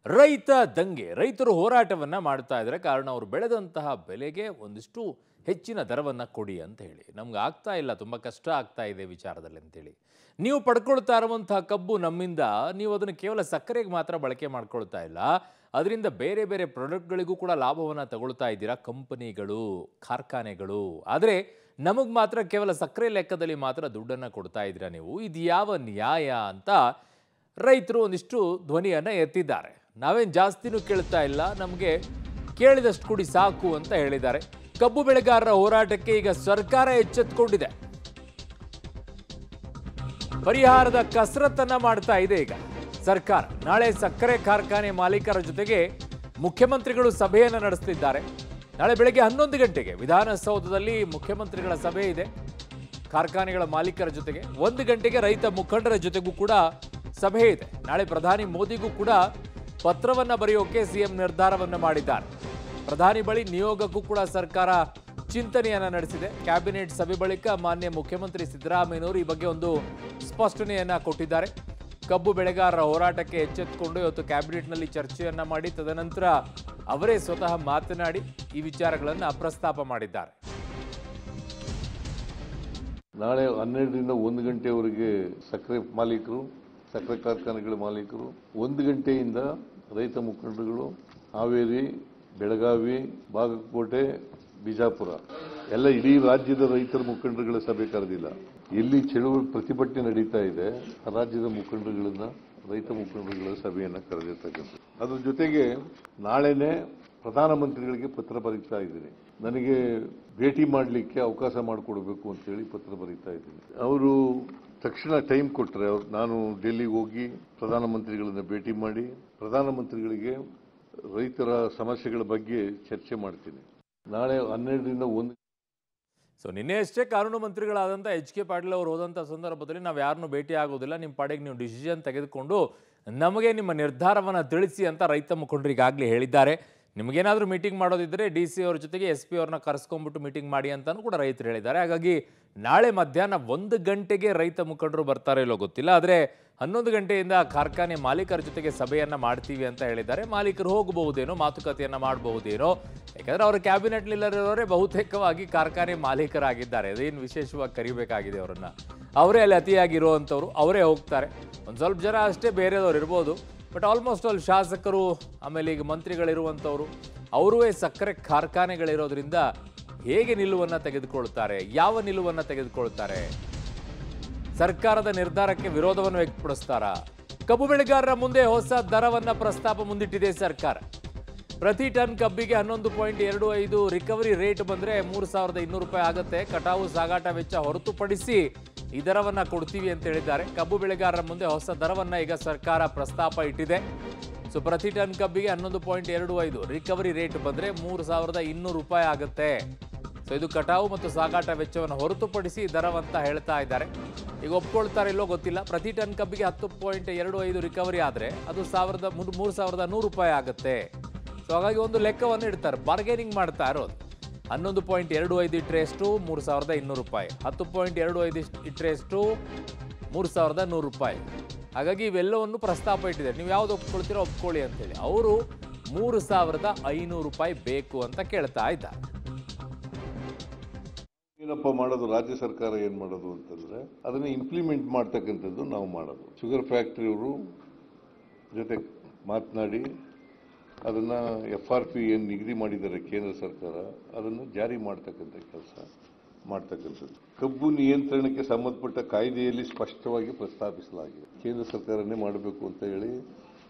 ರೈತ ದಂಗೆ ರೈತರು ಹೋರಾಟವನ್ನ ಮಾಡ್ತಾ ಇದ್ದಾರೆ. ಕಾರಣ ಅವರು ಬೆಳೆದಂತಹ ಬೆಲೆಗೆ ಒಂದಿಷ್ಟು ಹೆಚ್ಚಿನ ದರವನ್ನ ಕೊಡಿ ಅಂತ ಹೇಳಿ. ನಮ್ಗೆ ಆಗ್ತಾ ಇಲ್ಲ, ತುಂಬಾ ಕಷ್ಟ ಆಗ್ತಾ ಇದೆ ವಿಚಾರದಲ್ಲಿ ಅಂತೇಳಿ. ನೀವು ಪಡ್ಕೊಳ್ತಾ ಇರುವಂತಹ ಕಬ್ಬು ನಮ್ಮಿಂದ, ನೀವು ಅದನ್ನು ಕೇವಲ ಸಕ್ಕರೆಗೆ ಮಾತ್ರ ಬಳಕೆ ಮಾಡ್ಕೊಳ್ತಾ ಇಲ್ಲ, ಅದರಿಂದ ಬೇರೆ ಬೇರೆ ಪ್ರಾಡಕ್ಟ್ಗಳಿಗೂ ಕೂಡ ಲಾಭವನ್ನ ತಗೊಳ್ತಾ ಇದ್ದೀರಾ ಕಂಪನಿಗಳು, ಕಾರ್ಖಾನೆಗಳು. ಆದರೆ ನಮಗೆ ಮಾತ್ರ ಕೇವಲ ಸಕ್ಕರೆ ಲೆಕ್ಕದಲ್ಲಿ ಮಾತ್ರ ದುಡ್ಡನ್ನು ಕೊಡ್ತಾ ಇದ್ದೀರಾ ನೀವು. ಇದು ಯಾವ ನ್ಯಾಯ ಅಂತ ರೈತರು ಒಂದಿಷ್ಟು ಧ್ವನಿಯನ್ನ ಎತ್ತಿದ್ದಾರೆ. ನಾವೇನು ಜಾಸ್ತಿನೂ ಕೇಳ್ತಾ ಇಲ್ಲ, ನಮಗೆ ಕೇಳಿದಷ್ಟು ಕೊಡಿ ಸಾಕು ಅಂತ ಹೇಳಿದ್ದಾರೆ. ಕಬ್ಬು ಬೆಳೆಗಾರರ ಹೋರಾಟಕ್ಕೆ ಈಗ ಸರ್ಕಾರ ಎಚ್ಚೆತ್ತುಕೊಂಡಿದೆ. ಪರಿಹಾರದ ಕಸರತ್ತನ್ನ ಮಾಡ್ತಾ ಇದೆ ಈಗ ಸರ್ಕಾರ. ನಾಳೆ ಸಕ್ಕರೆ ಕಾರ್ಖಾನೆ ಮಾಲೀಕರ ಜೊತೆಗೆ ಮುಖ್ಯಮಂತ್ರಿಗಳು ಸಭೆಯನ್ನು ನಡೆಸುತ್ತಿದ್ದಾರೆ. ನಾಳೆ ಬೆಳಗ್ಗೆ 11 ಗಂಟೆಗೆ ವಿಧಾನಸೌಧದಲ್ಲಿ ಮುಖ್ಯಮಂತ್ರಿಗಳ ಸಭೆ ಇದೆ ಕಾರ್ಖಾನೆಗಳ ಮಾಲೀಕರ ಜೊತೆಗೆ. 1 ಗಂಟೆಗೆ ರೈತ ಮುಖಂಡರ ಜೊತೆಗೂ ಕೂಡ ಸಭೆ ಇದೆ. ನಾಳೆ ಪ್ರಧಾನಿ ಮೋದಿಗೂ ಕೂಡ ಪತ್ರವನ್ನ ಬರೆಯೋಕೆ ಸಿಎಂ ನಿರ್ಧಾರವನ್ನ ಮಾಡಿದ್ದಾರೆ. ಪ್ರಧಾನಿ ಬಳಿ ನಿಯೋಗಕ್ಕೂ ಕೂಡ ಸರ್ಕಾರ ಚಿಂತನೆಯನ್ನ ನಡೆಸಿದೆ. ಕ್ಯಾಬಿನೆಟ್ ಸಭೆ ಬಳಿಕ ಮಾನ್ಯ ಮುಖ್ಯಮಂತ್ರಿ ಸಿದ್ದರಾಮಯ್ಯನವರು ಈ ಬಗ್ಗೆ ಒಂದು ಸ್ಪಷ್ಟನೆಯನ್ನ ಕೊಟ್ಟಿದ್ದಾರೆ. ಕಬ್ಬು ಬೆಳೆಗಾರರ ಹೋರಾಟಕ್ಕೆ ಎಚ್ಚೆತ್ತುಕೊಂಡು ಇವತ್ತು ಕ್ಯಾಬಿನೆಟ್ನಲ್ಲಿ ಚರ್ಚೆಯನ್ನ ಮಾಡಿ ತದನಂತರ ಅವರೇ ಸ್ವತಃ ಮಾತನಾಡಿ ಈ ವಿಚಾರಗಳನ್ನು ಪ್ರಸ್ತಾಪ ಮಾಡಿದ್ದಾರೆ. ನಾಳೆ 12ರಿಂದ 1 ಗಂಟೆವರೆಗೆ ಸಕ್ಕರೆ ಮಾಲೀಕರು, ಸಕ್ಕರೆ ಕಾರ್ಖಾನೆಗಳ ಮಾಲೀಕರು, 1 ಗಂಟೆಯಿಂದ ರೈತ ಮುಖಂಡರುಗಳು, ಹಾವೇರಿ, ಬೆಳಗಾವಿ, ಬಾಗಲಕೋಟೆ, ಬಿಜಾಪುರ ಎಲ್ಲ ಇಡೀ ರಾಜ್ಯದ ರೈತರ ಮುಖಂಡರುಗಳ ಸಭೆ ಕರೆದಿಲ್ಲ. ಎಲ್ಲಿ ಚಳುವಳಿ ಪ್ರತಿಭಟನೆ ನಡೀತಾ ಇದೆ ಆ ರಾಜ್ಯದ ಮುಖಂಡರುಗಳನ್ನ, ರೈತ ಮುಖಂಡರುಗಳ ಸಭೆಯನ್ನು ಕರೆದಿರ್ತಕ್ಕಂಥದ್ದು. ಅದ್ರ ಜೊತೆಗೆ ನಾಳೆನೆ ಪ್ರಧಾನಮಂತ್ರಿಗಳಿಗೆ ಪತ್ರ ಬರೀತಾ ಇದ್ದೀನಿ. ನನಗೆ ಭೇಟಿ ಮಾಡಲಿಕ್ಕೆ ಅವಕಾಶ ಮಾಡಿಕೊಡ್ಬೇಕು ಅಂತೇಳಿ ಪತ್ರ ಬರೀತಾ ಇದ್ದೀನಿ. ಅವರು ತಕ್ಷಣ ಟೈಮ್ ಕೊಟ್ಟರೆ ನಾನು ಡೆಲ್ಲಿಗೆ ಹೋಗಿ ಪ್ರಧಾನಮಂತ್ರಿಗಳನ್ನ ಭೇಟಿ ಮಾಡಿ ಪ್ರಧಾನಮಂತ್ರಿಗಳಿಗೆ ರೈತರ ಸಮಸ್ಯೆಗಳ ಬಗ್ಗೆ ಚರ್ಚೆ ಮಾಡ್ತೀನಿ. ನಾಳೆ 12ರಿಂದ 1. ನಿನ್ನೆ ಅಷ್ಟೇ ಕಾನೂನು ಮಂತ್ರಿಗಳಾದಂಥ HK ಪಾಟೀಲ್ ಅವರು ಹೋದಂಥ ಸಂದರ್ಭದಲ್ಲಿ ನಾವು ಯಾರನ್ನೂ ಭೇಟಿ ಆಗೋದಿಲ್ಲ, ನಿಮ್ಮ ಪಾಡಿಗೆ ನೀವು ಡಿಸಿಷನ್ ತೆಗೆದುಕೊಂಡು ನಮಗೆ ನಿಮ್ಮ ನಿರ್ಧಾರವನ್ನು ತಿಳಿಸಿ ಅಂತ ರೈತ ಮುಖಂಡರಿಗಾಗಲೇ ಹೇಳಿದ್ದಾರೆ. ನಿಮಗೇನಾದರೂ ಮೀಟಿಂಗ್ ಮಾಡೋದಿದ್ದರೆ DC ಅವ್ರ ಜೊತೆಗೆ SP ಅವ್ರನ್ನ ಕರೆಸ್ಕೊಂಡ್ಬಿಟ್ಟು ಮೀಟಿಂಗ್ ಮಾಡಿ ಅಂತಲೂ ಕೂಡ ರೈತರು ಹೇಳಿದ್ದಾರೆ. ಹಾಗಾಗಿ ನಾಳೆ ಮಧ್ಯಾಹ್ನ 1 ಗಂಟೆಗೆ ರೈತ ಮುಖಂಡರು ಬರ್ತಾರೋ ಇಲ್ಲೋ ಗೊತ್ತಿಲ್ಲ, ಆದರೆ 11 ಗಂಟೆಯಿಂದ ಕಾರ್ಖಾನೆ ಮಾಲೀಕರ ಜೊತೆಗೆ ಸಭೆಯನ್ನು ಮಾಡ್ತೀವಿ ಅಂತ ಹೇಳಿದ್ದಾರೆ. ಮಾಲೀಕರು ಹೋಗಬಹುದೇನೋ, ಮಾತುಕತೆಯನ್ನು ಮಾಡಬಹುದೇನೋ, ಯಾಕಂದರೆ ಅವರು ಕ್ಯಾಬಿನೆಟ್ನಲ್ಲಿರೋರೇ ಬಹುತೇಕವಾಗಿ ಕಾರ್ಖಾನೆ ಮಾಲೀಕರಾಗಿದ್ದಾರೆ. ಅದೇನು ವಿಶೇಷವಾಗಿ ಕರಿಬೇಕಾಗಿದೆ ಅವರನ್ನು. ಅವರೇ ಅಲ್ಲಿ ಅತಿಯಾಗಿರುವಂಥವ್ರು, ಅವರೇ ಹೋಗ್ತಾರೆ. ಒಂದು ಸ್ವಲ್ಪ ಜನ ಅಷ್ಟೇ ಬೇರೆದವ್ರು ಇರ್ಬೋದು, ಬಟ್ ಆಲ್ಮೋಸ್ಟ್ ಆಲ್ ಶಾಸಕರು, ಆಮೇಲೆ ಈಗ ಮಂತ್ರಿಗಳಿರುವಂಥವ್ರು, ಅವರೂ ಸಕ್ಕರೆ ಕಾರ್ಖಾನೆಗಳಿರೋದ್ರಿಂದ ಹೇಗೆ ನಿಲುವನ್ನು ತೆಗೆದುಕೊಳ್ತಾರೆ, ಯಾವ ನಿಲುವನ್ನು ತೆಗೆದುಕೊಳ್ತಾರೆ, ಸರ್ಕಾರದ ನಿರ್ಧಾರಕ್ಕೆ ವಿರೋಧವನ್ನು ವ್ಯಕ್ತಪಡಿಸ್ತಾರಾ? ಕಬ್ಬು ಬೆಳೆಗಾರರ ಮುಂದೆ ಹೊಸ ದರವನ್ನು ಪ್ರಸ್ತಾಪ ಮುಂದಿಟ್ಟಿದೆ ಸರ್ಕಾರ. ಪ್ರತಿ ಟನ್ ಕಬ್ಬಿಗೆ 11.25 ರಿಕವರಿ ರೇಟ್ ಬಂದರೆ 3,200 ರೂಪಾಯಿ ಆಗುತ್ತೆ. ಕಟಾವು ಸಾಗಾಟ ವೆಚ್ಚ ಹೊರತುಪಡಿಸಿ ಈ ದರವನ್ನು ಕೊಡ್ತೀವಿ ಅಂತ ಹೇಳಿದ್ದಾರೆ. ಕಬ್ಬು ಬೆಳೆಗಾರರ ಮುಂದೆ ಹೊಸ ದರವನ್ನು ಈಗ ಸರ್ಕಾರ ಪ್ರಸ್ತಾಪ ಇಟ್ಟಿದೆ. ಪ್ರತಿ ಟನ್ ಕಬ್ಬಿಗೆ 11.25 ರಿಕವರಿ ರೇಟ್ ಬಂದರೆ 3,200 ರೂಪಾಯಿ ಆಗುತ್ತೆ. ಇದು ಕಟಾವು ಮತ್ತು ಸಾಗಾಟ ವೆಚ್ಚವನ್ನು ಹೊರತುಪಡಿಸಿ ದರವಂತ ಹೇಳ್ತಾ ಇದ್ದಾರೆ. ಈಗ ಒಪ್ಕೊಳ್ತಾರೆ ಇಲ್ಲೋ ಗೊತ್ತಿಲ್ಲ. ಪ್ರತಿ ಟನ್ ಕಬ್ಬಿಗೆ 10.25 ರಿಕವರಿ ಆದರೆ ಅದು 3,100 ರೂಪಾಯಿ ಆಗುತ್ತೆ. ಹಾಗಾಗಿ ಒಂದು ಲೆಕ್ಕವನ್ನು ಇಡ್ತಾರೆ, ಬಾರ್ಗೇನಿಂಗ್ ಮಾಡ್ತಾ ಇರೋದು. 11.25 ಇಟ್ಟರೆ ಎಷ್ಟು? 3,200 ರೂಪಾಯಿ. 10.25 ಇಟ್ಟರೆ ಎಷ್ಟು? 3,100 ರೂಪಾಯಿ. ಹಾಗಾಗಿ ಇವೆಲ್ಲವನ್ನು ಪ್ರಸ್ತಾಪ ಇಟ್ಟಿದೆ. ನೀವು ಯಾವ್ದು ಒಪ್ಕೊಳ್ತೀರೋ ಒಪ್ಕೊಳ್ಳಿ ಅಂತೇಳಿ. ಅವರು 3,500 ರೂಪಾಯಿ ಬೇಕು ಅಂತ ಕೇಳ್ತಾ ಇದ್ದಾರೆ. ಏನಪ್ಪ ಮಾಡೋದು, ರಾಜ್ಯ ಸರ್ಕಾರ ಏನು ಮಾಡೋದು ಅಂತಂದರೆ ಅದನ್ನು ಇಂಪ್ಲಿಮೆಂಟ್ ಮಾಡ್ತಕ್ಕಂಥದ್ದು ನಾವು ಮಾಡೋದು. ಶುಗರ್ ಫ್ಯಾಕ್ಟ್ರಿಯವರು ಜೊತೆ ಮಾತನಾಡಿ ಅದನ್ನು FRP ಏನು ನಿಗದಿ ಮಾಡಿದ್ದಾರೆ ಕೇಂದ್ರ ಸರ್ಕಾರ, ಅದನ್ನು ಜಾರಿ ಮಾಡ್ತಕ್ಕಂಥ ಕೆಲಸ ಮಾಡ್ತಕ್ಕಂಥದ್ದು. ಕಬ್ಬು ನಿಯಂತ್ರಣಕ್ಕೆ ಸಂಬಂಧಪಟ್ಟ ಕಾಯ್ದೆಯಲ್ಲಿ ಸ್ಪಷ್ಟವಾಗಿ ಪ್ರಸ್ತಾಪಿಸಲಾಗಿದೆ. ಕೇಂದ್ರ ಸರ್ಕಾರನೇ ಮಾಡಬೇಕು ಅಂತ ಹೇಳಿ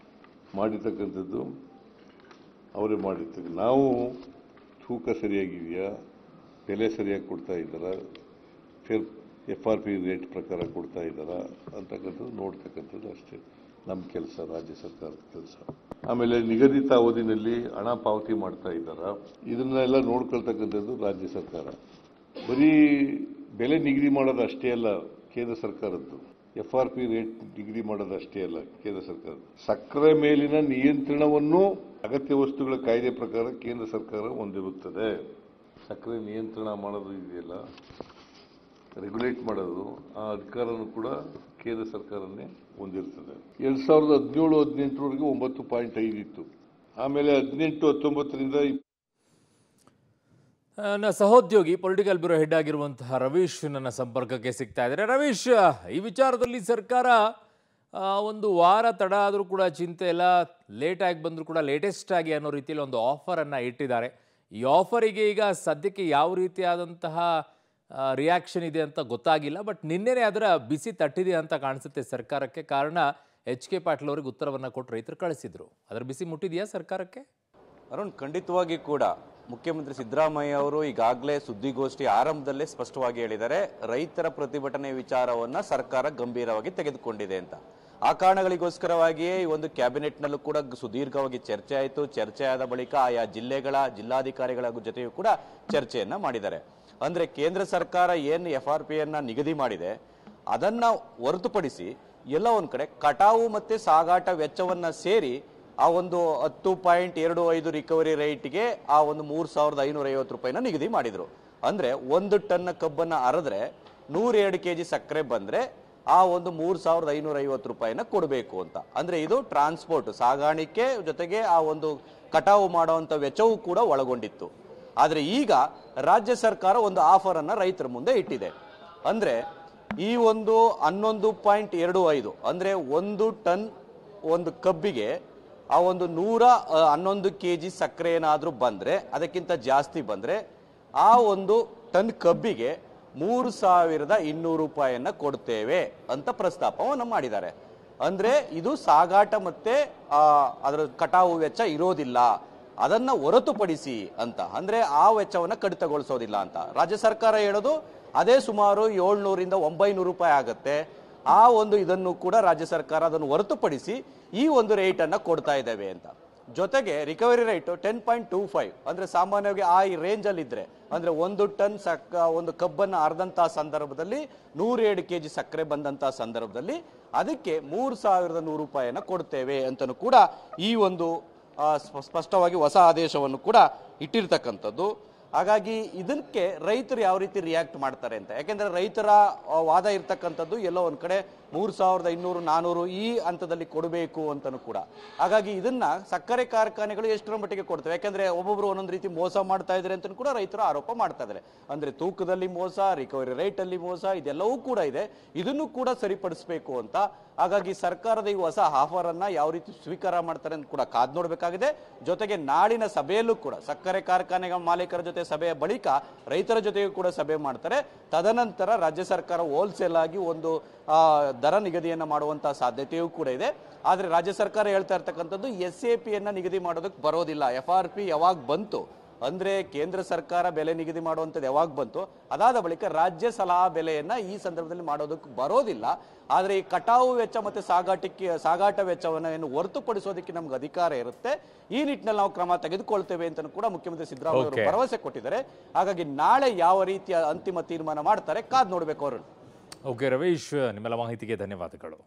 ಮಾಡಿರ್ತಕ್ಕಂಥದ್ದು ಅವರೇ ಮಾಡಿರ್ತಕ್ಕಂಥ. ನಾವು ತೂಕ ಸರಿಯಾಗಿದೆಯಾ, ಬೆಲೆ ಸರಿಯಾಗಿ ಕೊಡ್ತಾ ಇದ್ದಾರಾ, FRP ರೇಟ್ ಪ್ರಕಾರ ಕೊಡ್ತಾ ಇದ್ದಾರಾ ಅಂತಕ್ಕಂಥದ್ದು ನೋಡ್ತಕ್ಕಂಥದ್ದು ಅಷ್ಟೇ ನಮ್ಮ ಕೆಲಸ, ರಾಜ್ಯ ಸರ್ಕಾರದ ಕೆಲಸ. ಆಮೇಲೆ ನಿಗದಿತ ಅವಧಿನಲ್ಲಿ ಹಣ ಪಾವತಿ ಮಾಡ್ತಾ ಇದ್ದಾರಾ, ಇದನ್ನೆಲ್ಲ ನೋಡ್ಕೊಳ್ತಕ್ಕಂಥದ್ದು ರಾಜ್ಯ ಸರ್ಕಾರ. ಬರೀ ಬೆಲೆ ನಿಗದಿ ಮಾಡೋದು ಅಷ್ಟೇ ಅಲ್ಲ ಕೇಂದ್ರ ಸರ್ಕಾರದ್ದು, FRP ರೇಟ್ ನಿಗದಿ ಮಾಡೋದು ಅಷ್ಟೇ ಅಲ್ಲ ಕೇಂದ್ರ ಸರ್ಕಾರ. ಸಕ್ಕರೆ ಮೇಲಿನ ನಿಯಂತ್ರಣವನ್ನು ಅಗತ್ಯ ವಸ್ತುಗಳ ಕಾಯ್ದೆ ಪ್ರಕಾರ ಕೇಂದ್ರ ಸರ್ಕಾರ ಹೊಂದಿರುತ್ತದೆ. ಸಕ್ಕರೆ ನಿಯಂತ್ರಣ ಮಾಡೋದು ಇದೆಯಲ್ಲ, ರೆಗ್ಯುಲೇಟ್ ಮಾಡೋದು ಆ ಅಧಿಕಾರನೂ ಕೂಡ ಕೇಂದ್ರ ಸರ್ಕಾರನೇ ಹೊಂದಿರ್ತದೆ. 2017-18ವರೆಗೆ 9.5 ಇತ್ತು. ಆಮೇಲೆ 18-19ರಿಂದ ನನ್ನ ಸಹೋದ್ಯೋಗಿ ಪೊಲಿಟಿಕಲ್ ಬ್ಯೂರೋ ಹೆಡ್ ಆಗಿರುವಂತಹ ರವೀಶ್ ನನ್ನ ಸಂಪರ್ಕಕ್ಕೆ ಸಿಗ್ತಾ ಇದ್ದಾರೆ. ರವೀಶ್, ಈ ವಿಚಾರದಲ್ಲಿ ಸರ್ಕಾರ ಒಂದು ವಾರ ತಡ ಆದರೂ ಕೂಡ ಚಿಂತೆ ಇಲ್ಲ, ಲೇಟ್ ಆಗಿ ಬಂದರೂ ಕೂಡ ಲೇಟೆಸ್ಟ್ ಆಗಿ ಅನ್ನೋ ರೀತಿಯಲ್ಲಿ ಒಂದು ಆಫರನ್ನು ಇಟ್ಟಿದ್ದಾರೆ. ಈ ಆಫರಿಗೆ ಈಗ ಸದ್ಯಕ್ಕೆ ಯಾವ ರೀತಿಯಾದಂತಹ ರಿಯಾಕ್ಷನ್ ಇದೆ ಅಂತ ಗೊತ್ತಾಗಿಲ್ಲ. ಬಟ್ ನಿನ್ನೆನೇ ಅದರ ಬಿಸಿ ತಟ್ಟಿದೆ ಅಂತ ಕಾಣಿಸುತ್ತೆ ಸರ್ಕಾರಕ್ಕೆ. ಕಾರಣ HK ಪಾಟೀಲ್ ಅವರಿಗೆ ಉತ್ತರವನ್ನು ಕೊಟ್ಟು ರೈತರು ಕಳಿಸಿದ್ರು. ಅದರ ಬಿಸಿ ಮುಟ್ಟಿದೆಯಾ ಸರ್ಕಾರಕ್ಕೆ? ಅರುಣ್, ಖಂಡಿತವಾಗಿ ಕೂಡ ಮುಖ್ಯಮಂತ್ರಿ ಸಿದ್ದರಾಮಯ್ಯ ಅವರು ಈಗಾಗಲೇ ಸುದ್ದಿಗೋಷ್ಠಿ ಆರಂಭದಲ್ಲೇ ಸ್ಪಷ್ಟವಾಗಿ ಹೇಳಿದ್ದಾರೆ, ರೈತರ ಪ್ರತಿಭಟನೆ ವಿಚಾರವನ್ನ ಸರ್ಕಾರ ಗಂಭೀರವಾಗಿ ತೆಗೆದುಕೊಂಡಿದೆ ಅಂತ. ಆ ಕಾರಣಗಳಿಗೋಸ್ಕರವಾಗಿಯೇ ಈ ಒಂದು ಕ್ಯಾಬಿನೆಟ್ನಲ್ಲೂ ಕೂಡ ಸುದೀರ್ಘವಾಗಿ ಚರ್ಚೆ ಆಯಿತು. ಚರ್ಚೆ ಆದ ಬಳಿಕ ಆಯಾ ಜಿಲ್ಲಾಧಿಕಾರಿಗಳ ಜೊತೆಯೂ ಕೂಡ ಚರ್ಚೆಯನ್ನ ಮಾಡಿದ್ದಾರೆ. ಅಂದ್ರೆ ಕೇಂದ್ರ ಸರ್ಕಾರ ಏನು FRPಯನ್ನ ನಿಗದಿ ಮಾಡಿದೆ ಅದನ್ನ ಹೊರತುಪಡಿಸಿ ಎಲ್ಲ ಒಂದ್ ಕಡೆ ಕಟಾವು ಮತ್ತೆ ಸಾಗಾಟ ವೆಚ್ಚವನ್ನ ಸೇರಿ ಆ ಒಂದು 10.25 ರಿಕವರಿ ರೇಟ್ಗೆ ಆ ಒಂದು 3,550 ರೂಪಾಯಿನ ನಿಗದಿ ಮಾಡಿದ್ರು. ಅಂದ್ರೆ 1 ಟನ್ ಕಬ್ಬನ್ನ ಅರದ್ರೆ 102 kg ಸಕ್ಕರೆ ಬಂದ್ರೆ ಆ ಒಂದು 3,550 ರೂಪಾಯಿನ ಕೊಡಬೇಕು ಅಂತ. ಅಂದ್ರೆ ಇದು ಟ್ರಾನ್ಸ್ಪೋರ್ಟ್ ಸಾಗಾಣಿಕೆ ಜೊತೆಗೆ ಆ ಒಂದು ಕಟಾವು ಮಾಡುವಂತ ವೆಚ್ಚವೂ ಕೂಡ ಒಳಗೊಂಡಿತ್ತು. ಆದ್ರೆ ಈಗ ರಾಜ್ಯ ಸರ್ಕಾರ ಒಂದು ಆಫರ್ ಅನ್ನ ರೈತರ ಮುಂದೆ ಇಟ್ಟಿದೆ. ಅಂದ್ರೆ ಈ ಒಂದು 11.25 ಅಂದ್ರೆ 1 ಟನ್ ಒಂದು ಕಬ್ಬಿಗೆ ಆ ಒಂದು 111 kg ಸಕ್ಕರೆ ಏನಾದ್ರೂ ಬಂದ್ರೆ, ಅದಕ್ಕಿಂತ ಜಾಸ್ತಿ ಬಂದ್ರೆ ಆ ಒಂದು ಟನ್ ಕಬ್ಬಿಗೆ 3,200 ರೂಪಾಯಿಯನ್ನ ಕೊಡ್ತೇವೆ ಅಂತ ಪ್ರಸ್ತಾಪವನ್ನು ಮಾಡಿದ್ದಾರೆ. ಅಂದ್ರೆ ಇದು ಸಾಗಾಟ ಮತ್ತೆ ಅದರ ಕಟಾವು ವೆಚ್ಚ ಇರೋದಿಲ್ಲ, ಅದನ್ನ ಹೊರತುಪಡಿಸಿ ಅಂತ. ಅಂದ್ರೆ ಆ ವೆಚ್ಚವನ್ನ ಕಡಿತಗೊಳಿಸೋದಿಲ್ಲ ಅಂತ ರಾಜ್ಯ ಸರ್ಕಾರ ಹೇಳೋದು. ಅದೇ ಸುಮಾರು 700-900 ರೂಪಾಯಿ ಆಗತ್ತೆ. ಆ ಒಂದು ಇದನ್ನು ಕೂಡ ರಾಜ್ಯ ಸರ್ಕಾರ ಅದನ್ನು ಹೊರತುಪಡಿಸಿ ಈ ಒಂದು ರೇಟ್ ಅನ್ನ ಕೊಡ್ತಾ ಇದ್ದೇವೆ ಅಂತ. ಜೊತೆಗೆ ರಿಕವರಿ ರೇಟ್ 10.25 ಅಂದ್ರೆ ಸಾಮಾನ್ಯವಾಗಿ ಆ ರೇಂಜ್ ಅಲ್ಲಿ ಇದ್ರೆ, ಅಂದ್ರೆ 1 ಟನ್ ಒಂದು ಕಬ್ಬನ್ನ ಅರ್ಧಂತಹ ಸಂದರ್ಭದಲ್ಲಿ 102 kg ಸಕ್ಕರೆ ಬಂದಂತಹ ಸಂದರ್ಭದಲ್ಲಿ ಅದಕ್ಕೆ 3,100 ರೂಪಾಯಿಯನ್ನ ಕೊಡ್ತೇವೆ ಅಂತನೂ ಕೂಡ ಈ ಒಂದು ಸ್ಪಷ್ಟವಾಗಿ ಹೊಸ ಆದೇಶವನ್ನು ಕೂಡ ಇಟ್ಟಿರ್ತಕ್ಕಂಥದ್ದು. ಹಾಗಾಗಿ ಇದಕ್ಕೆ ರೈತರು ಯಾವ ರೀತಿ ರಿಯಾಕ್ಟ್ ಮಾಡ್ತಾರೆ ಅಂತ, ಯಾಕೆಂದ್ರೆ ರೈತರ ವಾದ ಇರ್ತಕ್ಕಂಥದ್ದು ಎಲ್ಲೋ ಒಂದ್ ಕಡೆ 3,500-400 ಈ ಹಂತದಲ್ಲಿ ಕೊಡಬೇಕು ಅಂತನೂ ಕೂಡ. ಹಾಗಾಗಿ ಇದನ್ನ ಸಕ್ಕರೆ ಕಾರ್ಖಾನೆಗಳು ಎಷ್ಟರ ಮಟ್ಟಿಗೆ ಕೊಡ್ತವೆ, ಯಾಕಂದ್ರೆ ಒಬ್ಬೊಬ್ರು ಒಂದೊಂದು ರೀತಿ ಮೋಸ ಮಾಡ್ತಾ ಇದ್ದಾರೆ ಅಂತ ಕೂಡ ರೈತರು ಆರೋಪ ಮಾಡ್ತಾ ಇದ್ದಾರೆ. ಅಂದ್ರೆ ತೂಕದಲ್ಲಿ ಮೋಸ, ರಿಕವರಿ ರೇಟ್ ಅಲ್ಲಿ ಮೋಸ, ಇದೆಲ್ಲವೂ ಕೂಡ ಇದೆ. ಇದನ್ನು ಕೂಡ ಸರಿಪಡಿಸಬೇಕು ಅಂತ. ಹಾಗಾಗಿ ಸರ್ಕಾರದ ಈ ಹೊಸ ಆಫರ್ ಅನ್ನ ಯಾವ ರೀತಿ ಸ್ವೀಕಾರ ಮಾಡ್ತಾರೆ ಅಂತ ಕೂಡ ಕಾದ್ ನೋಡ್ಬೇಕಾಗಿದೆ. ಜೊತೆಗೆ ನಾಳಿನ ಸಭೆಯಲ್ಲೂ ಕೂಡ ಸಕ್ಕರೆ ಕಾರ್ಖಾನೆಗಳ ಮಾಲೀಕರ ಜೊತೆ ಸಭೆಯ ಬಳಿಕ ರೈತರ ಜೊತೆಗೂ ಕೂಡ ಸಭೆ ಮಾಡ್ತಾರೆ. ತದನಂತರ ರಾಜ್ಯ ಸರ್ಕಾರ ಹೋಲ್ಸೇಲ್ ಆಗಿ ಒಂದು ದರ ನಿಗದಿಯನ್ನ ಮಾಡುವಂತಹ ಸಾಧ್ಯತೆಯೂ ಕೂಡ ಇದೆ. ಆದ್ರೆ ರಾಜ್ಯ ಸರ್ಕಾರ ಹೇಳ್ತಾ ಇರ್ತಕ್ಕಂಥದ್ದು SAPಯನ್ನ ನಿಗದಿ ಮಾಡೋದಕ್ಕೆ ಬರೋದಿಲ್ಲ. FRP ಯಾವಾಗ ಬಂತು ಅಂದ್ರೆ ಕೇಂದ್ರ ಸರ್ಕಾರ ಬೆಲೆ ನಿಗದಿ ಮಾಡುವಂಥದ್ದು ಯಾವಾಗ ಬಂತು, ಅದಾದ ಬಳಿಕ ರಾಜ್ಯ ಸಲಹಾ ಬೆಲೆಯನ್ನ ಈ ಸಂದರ್ಭದಲ್ಲಿ ಮಾಡೋದಕ್ಕೆ ಬರೋದಿಲ್ಲ. ಆದ್ರೆ ಈ ಕಟಾವು ವೆಚ್ಚ ಮತ್ತೆ ಸಾಗಾಟ ವೆಚ್ಚವನ್ನ ಏನು ಹೊರತುಪಡಿಸೋದಕ್ಕೆ ನಮ್ಗೆ ಅಧಿಕಾರ ಇರುತ್ತೆ. ಈ ನಿಟ್ಟಿನಲ್ಲಿ ನಾವು ಕ್ರಮ ತೆಗೆದುಕೊಳ್ತೇವೆ ಅಂತ ಕೂಡ ಮುಖ್ಯಮಂತ್ರಿ ಸಿದ್ದರಾಮಯ್ಯ ಅವರು ಭರವಸೆ ಕೊಟ್ಟಿದ್ದಾರೆ. ಹಾಗಾಗಿ ನಾಳೆ ಯಾವ ರೀತಿಯ ಅಂತಿಮ ತೀರ್ಮಾನ ಮಾಡ್ತಾರೆ ಕಾದ್ ನೋಡ್ಬೇಕು ಅವರು. ಓಕೆ ರವೀಶ್, ನಿಮ್ಮೆಲ್ಲ ಮಾಹಿತಿಗೆ ಧನ್ಯವಾದಗಳು.